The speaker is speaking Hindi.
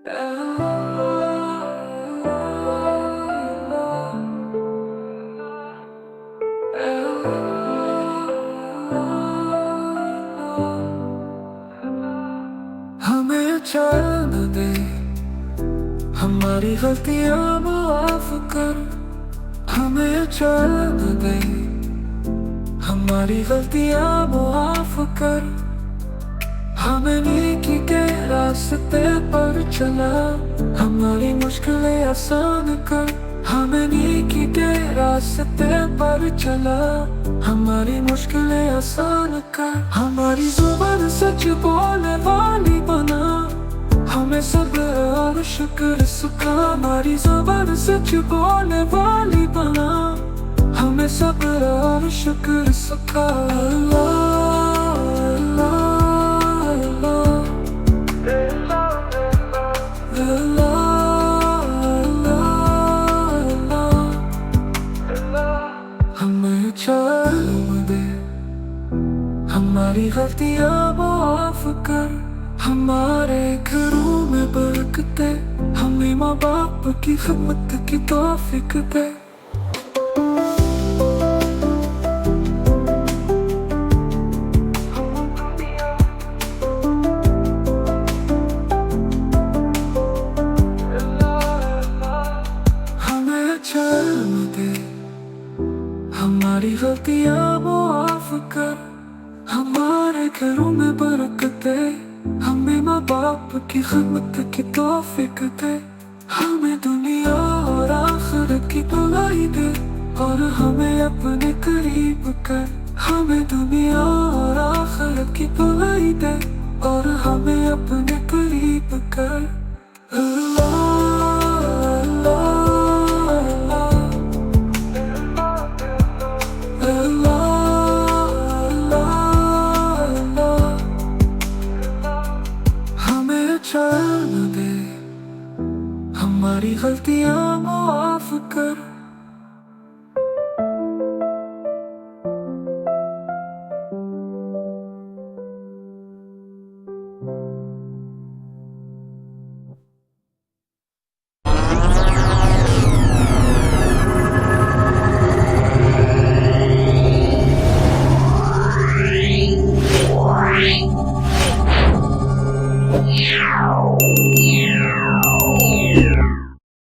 हमें चैन दे, हमारी गलतियां माफ कर। हमें चैन दे, हमारी गलतियां माफ कर। हमें नेकी के रास्ते पर चला, हमारी मुश्किलें आसान कर। हमें नेकी के रास्ते पर चला, हमारी मुश्किलें आसान कर। हमारी जुबान सच बोलने वाली बना, हमें सब्र और शुक्र सिखा। हमारी जुबान सच बोलने वाली बना, हमें सब्र और शुक्र सिखा। हमें चैन दे, हमारी गलतियां माफ कर। हमारे घरों में बरकते, हमें माँ बाप की खिदमत की तौफीक दे। हमें चैन दे, हमारी गलतियां माफ कर। हमारे घरों में बरकत दे, हमें माँ बाप की खिदमत की तौफीक दे। हमें दुनिया और आखिरत की भलाई दे, और हमें अपने करीब कर। हमें दुनिया और आखिरत की भलाई दे, और हमें अपने करीब कर। हमें चैन दे, हमारी गलतियां माफ कर। Yeah.